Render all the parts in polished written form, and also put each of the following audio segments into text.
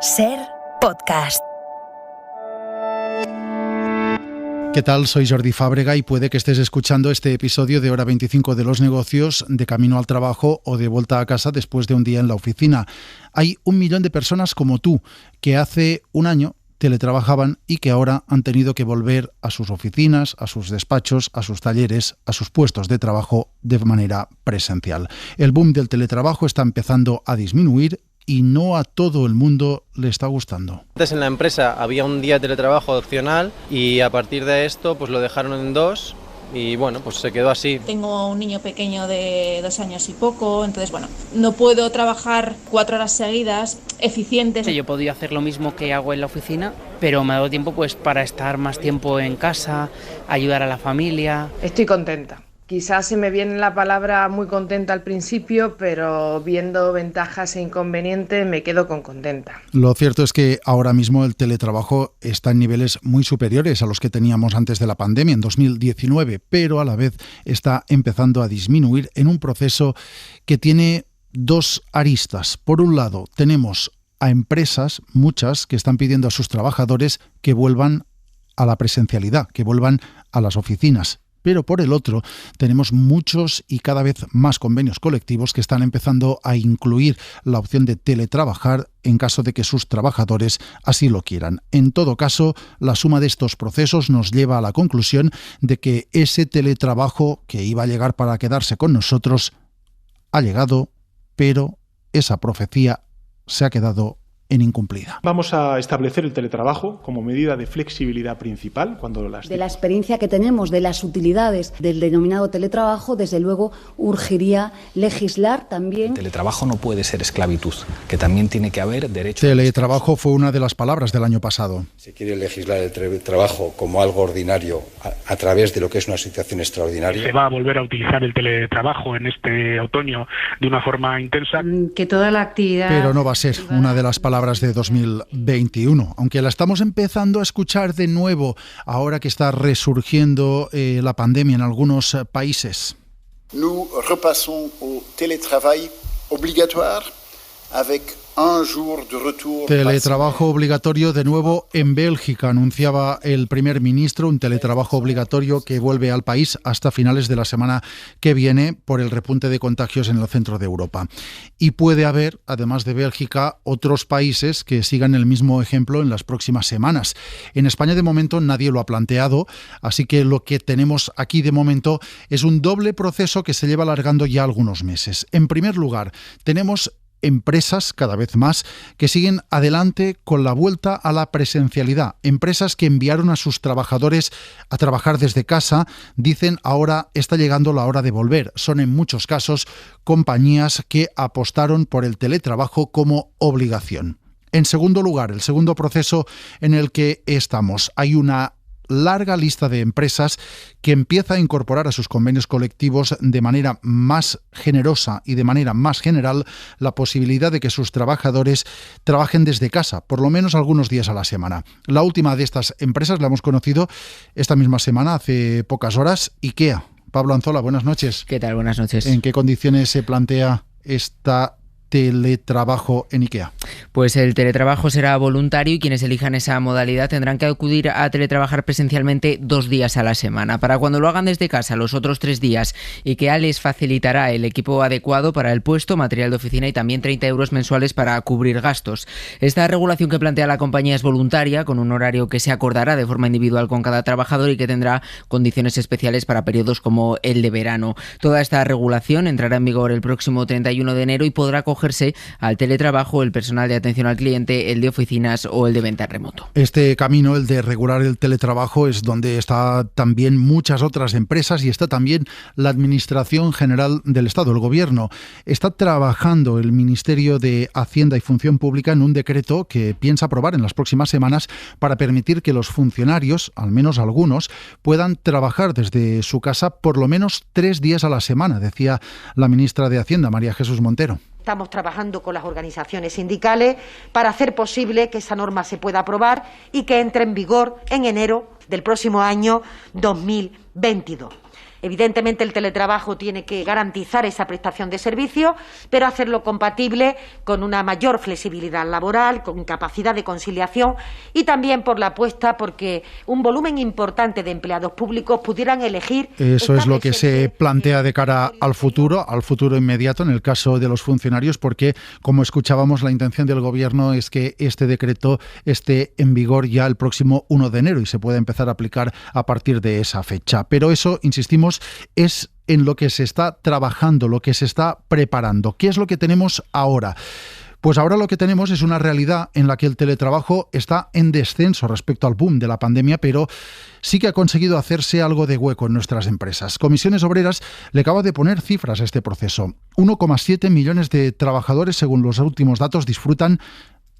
SER Podcast. ¿Qué tal? Soy Jordi Fábrega y puede que estés escuchando este episodio de Hora 25 de los negocios de camino al trabajo o de vuelta a casa después de un día en la oficina. Hay 1 millón de personas como tú que hace un año teletrabajaban y que ahora han tenido que volver a sus oficinas, a sus despachos, a sus talleres, a sus puestos de trabajo de manera presencial. El boom del teletrabajo está empezando a disminuir y no a todo el mundo le está gustando. Antes en la empresa había un día de teletrabajo opcional y a partir de esto pues lo dejaron en 2 y bueno, pues se quedó así. Tengo un niño pequeño de 2 años y poco, entonces bueno, no puedo trabajar 4 horas seguidas eficientes. Yo podía hacer lo mismo que hago en la oficina, pero me ha dado tiempo pues para estar más tiempo en casa, ayudar a la familia. Estoy contenta. Quizás se me viene la palabra muy contenta al principio, pero viendo ventajas e inconvenientes me quedo con contenta. Lo cierto es que ahora mismo el teletrabajo está en niveles muy superiores a los que teníamos antes de la pandemia, en 2019, pero a la vez está empezando a disminuir en un proceso que tiene 2 aristas. Por un lado, tenemos a empresas, muchas, que están pidiendo a sus trabajadores que vuelvan a la presencialidad, que vuelvan a las oficinas. Pero por el otro, tenemos muchos y cada vez más convenios colectivos que están empezando a incluir la opción de teletrabajar en caso de que sus trabajadores así lo quieran. En todo caso, la suma de estos procesos nos lleva a la conclusión de que ese teletrabajo que iba a llegar para quedarse con nosotros ha llegado, pero esa profecía se ha quedado en incumplida. Vamos a establecer el teletrabajo como medida de flexibilidad principal. De la experiencia que tenemos, de las utilidades del denominado teletrabajo, desde luego urgiría legislar también. El teletrabajo no puede ser esclavitud, que también tiene que haber derecho. Teletrabajo fue una de las palabras del año pasado. Se quiere legislar el teletrabajo como algo ordinario a través de lo que es una situación extraordinaria. Se va a volver a utilizar el teletrabajo en este otoño de una forma intensa. Que toda la actividad... Pero no va a ser una de las palabras de 2021, aunque la estamos empezando a escuchar de nuevo ahora que está resurgiendo la pandemia en algunos países. Nous repassons au télétravail obligatoire avec un jour de retour. Teletrabajo obligatorio de nuevo en Bélgica, anunciaba el primer ministro, un teletrabajo obligatorio que vuelve al país hasta finales de la semana que viene por el repunte de contagios en el centro de Europa. Y puede haber, además de Bélgica, otros países que sigan el mismo ejemplo en las próximas semanas. En España de momento nadie lo ha planteado, así que lo que tenemos aquí de momento es un doble proceso que se lleva alargando ya algunos meses. En primer lugar, tenemos empresas cada vez más que siguen adelante con la vuelta a la presencialidad. Empresas que enviaron a sus trabajadores a trabajar desde casa dicen ahora está llegando la hora de volver. Son en muchos casos compañías que apostaron por el teletrabajo como obligación. En segundo lugar, el segundo proceso en el que estamos, hay una larga lista de empresas que empieza a incorporar a sus convenios colectivos de manera más generosa y de manera más general la posibilidad de que sus trabajadores trabajen desde casa, por lo menos algunos días a la semana. La última de estas empresas la hemos conocido esta misma semana, hace pocas horas, IKEA. Pablo Anzola, buenas noches. ¿Qué tal? Buenas noches. ¿En qué condiciones se plantea esta teletrabajo en IKEA? Pues el teletrabajo será voluntario y quienes elijan esa modalidad tendrán que acudir a teletrabajar presencialmente 2 días a la semana. Para cuando lo hagan desde casa los otros 3 días, IKEA les facilitará el equipo adecuado para el puesto, material de oficina y también 30 euros mensuales para cubrir gastos. Esta regulación que plantea la compañía es voluntaria, con un horario que se acordará de forma individual con cada trabajador y que tendrá condiciones especiales para periodos como el de verano. Toda esta regulación entrará en vigor el próximo 31 de enero y podrá acogerse al teletrabajo el personal de atención al cliente, el de oficinas o el de venta remoto. Este camino, el de regular el teletrabajo, es donde está también muchas otras empresas y está también la Administración General del Estado, el Gobierno. Está trabajando el Ministerio de Hacienda y Función Pública en un decreto que piensa aprobar en las próximas semanas para permitir que los funcionarios, al menos algunos, puedan trabajar desde su casa por lo menos 3 días a la semana, decía la ministra de Hacienda, María Jesús Montero. Estamos trabajando con las organizaciones sindicales para hacer posible que esa norma se pueda aprobar y que entre en vigor en enero del próximo año 2022. Evidentemente, el teletrabajo tiene que garantizar esa prestación de servicio, pero hacerlo compatible con una mayor flexibilidad laboral, con capacidad de conciliación y también por la apuesta porque un volumen importante de empleados públicos pudieran elegir. Eso es lo que se plantea de cara al futuro inmediato en el caso de los funcionarios, porque, como escuchábamos, la intención del Gobierno es que este decreto esté en vigor ya el próximo 1 de enero y se pueda empezar a aplicar a partir de esa fecha. Pero eso, insistimos, es en lo que se está trabajando, lo que se está preparando. ¿Qué es lo que tenemos ahora? Pues ahora lo que tenemos es una realidad en la que el teletrabajo está en descenso respecto al boom de la pandemia, pero sí que ha conseguido hacerse algo de hueco en nuestras empresas. Comisiones Obreras le acaba de poner cifras a este proceso. 1,7 millones de trabajadores, según los últimos datos, disfrutan,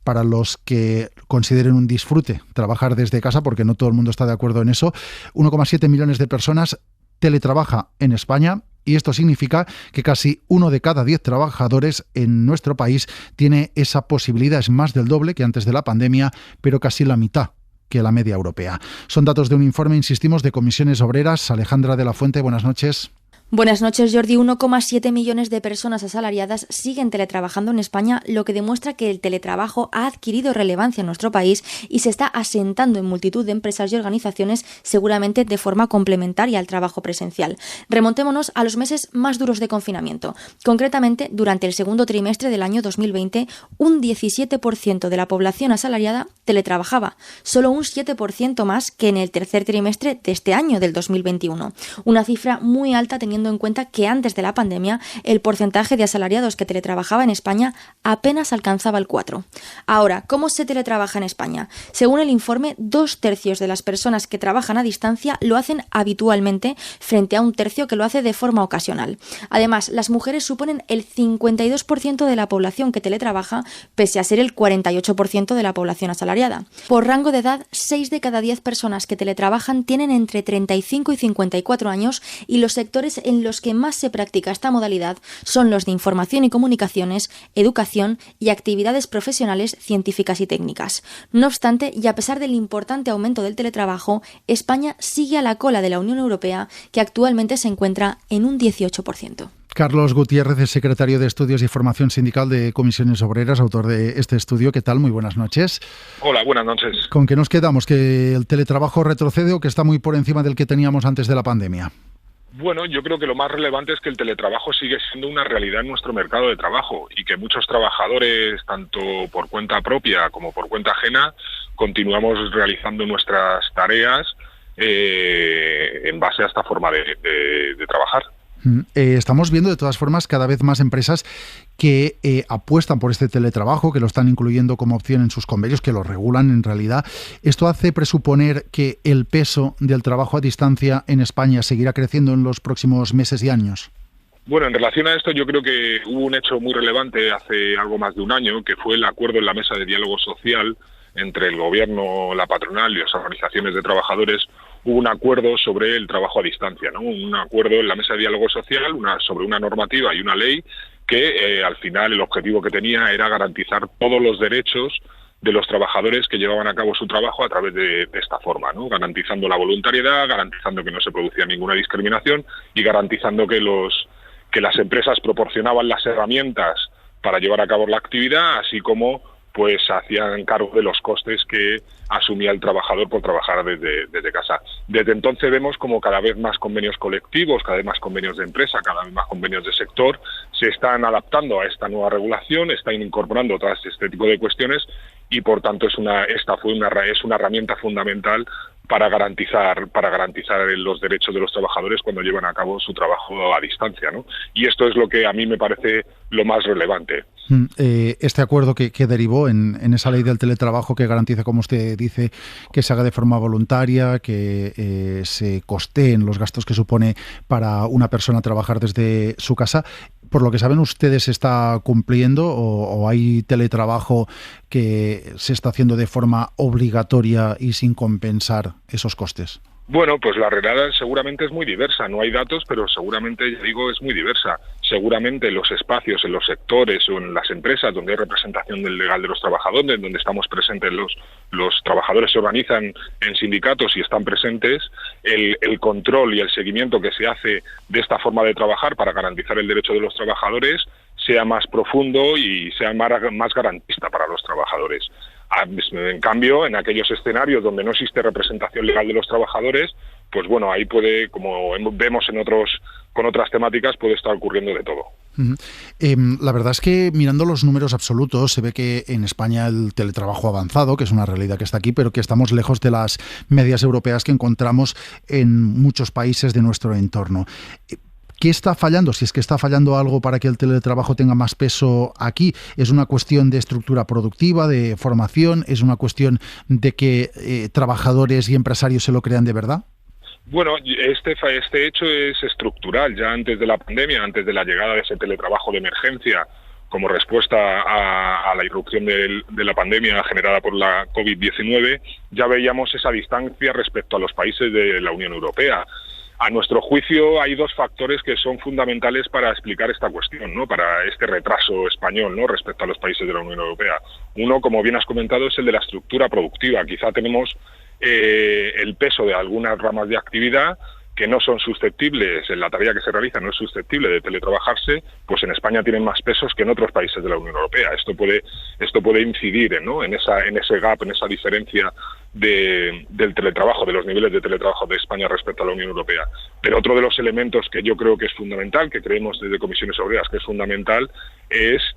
para los que consideren un disfrute trabajar desde casa, porque no todo el mundo está de acuerdo en eso. 1,7 millones de personas teletrabaja en España, y esto significa que casi 1 de cada 10 trabajadores en nuestro país tiene esa posibilidad. Es más del doble que antes de la pandemia, pero casi la mitad que la media europea. Son datos de un informe, insistimos, de Comisiones Obreras. Alejandra de la Fuente, buenas noches. Buenas noches, Jordi. 1,7 millones de personas asalariadas siguen teletrabajando en España, lo que demuestra que el teletrabajo ha adquirido relevancia en nuestro país y se está asentando en multitud de empresas y organizaciones, seguramente de forma complementaria al trabajo presencial. Remontémonos a los meses más duros de confinamiento. Concretamente, durante el segundo trimestre del año 2020, un 17% de la población asalariada teletrabajaba, solo un 7% más que en el tercer trimestre de este año, del 2021. Una cifra muy alta teniendo en cuenta que antes de la pandemia el porcentaje de asalariados que teletrabajaba en España apenas alcanzaba el 4%. Ahora, ¿cómo se teletrabaja en España? Según el informe, 2/3 de las personas que trabajan a distancia lo hacen habitualmente, frente a 1/3 que lo hace de forma ocasional. Además, las mujeres suponen el 52% de la población que teletrabaja, pese a ser el 48% de la población asalariada. Por rango de edad, 6 de cada 10 personas que teletrabajan tienen entre 35 y 54 años, y los sectores en los que más se practica esta modalidad son los de información y comunicaciones, educación y actividades profesionales, científicas y técnicas. No obstante, y a pesar del importante aumento del teletrabajo, España sigue a la cola de la Unión Europea, que actualmente se encuentra en un 18%. Carlos Gutiérrez es secretario de Estudios y Formación Sindical de Comisiones Obreras, autor de este estudio. ¿Qué tal? Muy buenas noches. Hola, buenas noches. ¿Con qué nos quedamos? ¿Que el teletrabajo retrocede o que está muy por encima del que teníamos antes de la pandemia? Bueno, yo creo que lo más relevante es que el teletrabajo sigue siendo una realidad en nuestro mercado de trabajo y que muchos trabajadores, tanto por cuenta propia como por cuenta ajena, continuamos realizando nuestras tareas en base a esta forma de trabajar. Estamos viendo de todas formas cada vez más empresas que apuestan por este teletrabajo, que lo están incluyendo como opción en sus convenios, que lo regulan en realidad. ¿Esto hace presuponer que el peso del trabajo a distancia en España seguirá creciendo en los próximos meses y años? Bueno, en relación a esto yo creo que hubo un hecho muy relevante hace algo más de un año, que fue el acuerdo en la mesa de diálogo social entre el Gobierno, la patronal y las organizaciones de trabajadores. Hubo un acuerdo sobre el trabajo a distancia, ¿no? Un acuerdo en la mesa de diálogo social sobre una normativa y una ley que al final el objetivo que tenía era garantizar todos los derechos de los trabajadores que llevaban a cabo su trabajo a través de esta forma, ¿no? Garantizando la voluntariedad, garantizando que no se producía ninguna discriminación y garantizando que las empresas proporcionaban las herramientas para llevar a cabo la actividad, así como pues hacían cargo de los costes que asumía el trabajador por trabajar desde casa. Desde entonces vemos como cada vez más convenios colectivos, cada vez más convenios de empresa, cada vez más convenios de sector se están adaptando a esta nueva regulación, están incorporando todas este tipo de cuestiones y por tanto es una herramienta fundamental para garantizar los derechos de los trabajadores cuando llevan a cabo su trabajo a distancia, ¿no? Y esto es lo que a mí me parece lo más relevante. Este acuerdo que derivó en esa ley del teletrabajo que garantiza, como usted dice, que se haga de forma voluntaria, que se costeen los gastos que supone para una persona trabajar desde su casa, por lo que saben ustedes, ¿se está cumpliendo o hay teletrabajo que se está haciendo de forma obligatoria y sin compensar esos costes? Bueno, pues la realidad seguramente es muy diversa. No hay datos, pero seguramente, ya digo, es muy diversa. Seguramente los espacios en los sectores o en las empresas donde hay representación legal de los trabajadores, donde estamos presentes los trabajadores se organizan en sindicatos y están presentes, el control y el seguimiento que se hace de esta forma de trabajar para garantizar el derecho de los trabajadores sea más profundo y sea más garantista para los trabajadores. En cambio, en aquellos escenarios donde no existe representación legal de los trabajadores, pues bueno, ahí puede, como vemos con otras temáticas, puede estar ocurriendo de todo. La verdad es que mirando los números absolutos se ve que en España el teletrabajo ha avanzado, que es una realidad que está aquí, pero que estamos lejos de las medias europeas que encontramos en muchos países de nuestro entorno. ¿Qué está fallando? Si es que está fallando algo para que el teletrabajo tenga más peso aquí, ¿es una cuestión de estructura productiva, de formación? ¿Es una cuestión de que trabajadores y empresarios se lo crean de verdad? Bueno, este hecho es estructural. Ya antes de la pandemia, antes de la llegada de ese teletrabajo de emergencia como respuesta a la irrupción de la pandemia generada por la COVID-19, ya veíamos esa distancia respecto a los países de la Unión Europea. A nuestro juicio hay dos factores que son fundamentales para explicar esta cuestión, ¿no? Para este retraso español, ¿no? Respecto a los países de la Unión Europea. Uno, como bien has comentado, es el de la estructura productiva. Quizá tenemos el peso de algunas ramas de actividad que no son susceptibles, en la tarea que se realiza no es susceptible de teletrabajarse, pues en España tienen más pesos que en otros países de la Unión Europea. Esto puede incidir, ¿no? en ese gap, en esa diferencia del teletrabajo, de los niveles de teletrabajo de España respecto a la Unión Europea. Pero otro de los elementos que yo creo que es fundamental, que creemos desde Comisiones Obreras que es fundamental,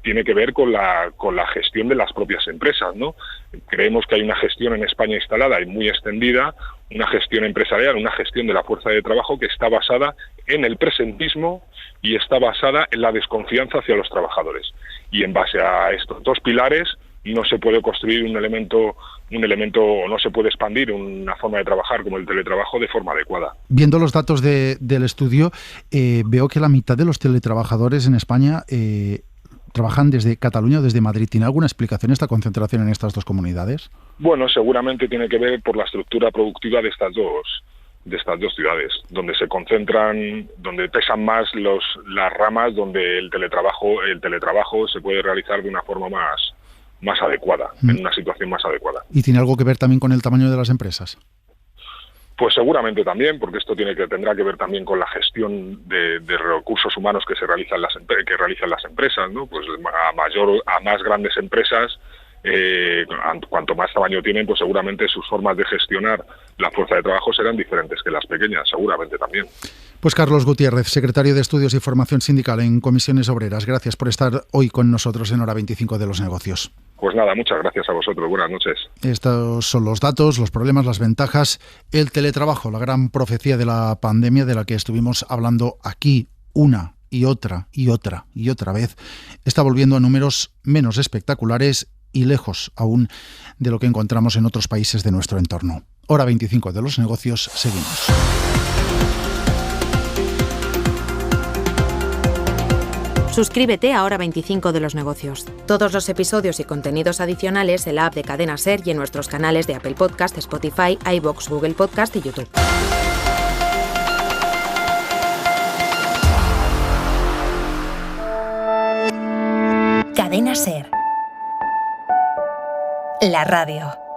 tiene que ver con la gestión de las propias empresas, ¿no? Creemos que hay una gestión en España instalada y muy extendida, una gestión empresarial, una gestión de la fuerza de trabajo que está basada en el presentismo y está basada en la desconfianza hacia los trabajadores. Y en base a estos dos pilares no se puede construir un elemento, no se puede expandir una forma de trabajar como el teletrabajo de forma adecuada. Viendo los datos del estudio, veo que la mitad de los teletrabajadores en España trabajan desde Cataluña o desde Madrid. ¿Tiene alguna explicación esta concentración en estas dos comunidades? Bueno, seguramente tiene que ver por la estructura productiva de estas dos ciudades, donde se concentran, donde pesan más las ramas donde el teletrabajo se puede realizar de una forma más adecuada, en una situación más adecuada. ¿Y tiene algo que ver también con el tamaño de las empresas? Pues seguramente también, porque esto tendrá que ver también con la gestión de recursos humanos que realizan las empresas, ¿no? Pues a más grandes empresas, cuanto más tamaño tienen, pues seguramente sus formas de gestionar la fuerza de trabajo serán diferentes que las pequeñas, seguramente también. Pues Carlos Gutiérrez, secretario de Estudios y Formación Sindical en Comisiones Obreras, gracias por estar hoy con nosotros en Hora 25 de los Negocios. Pues nada, muchas gracias a vosotros. Buenas noches. Estos son los datos, los problemas, las ventajas, el teletrabajo, la gran profecía de la pandemia de la que estuvimos hablando aquí una y otra vez, está volviendo a números menos espectaculares y lejos aún de lo que encontramos en otros países de nuestro entorno. Hora 25 de los Negocios, seguimos. Suscríbete a Hora 25 de los Negocios. Todos los episodios y contenidos adicionales en la app de Cadena SER y en nuestros canales de Apple Podcast, Spotify, iVoox, Google Podcast y YouTube. Cadena SER. La radio.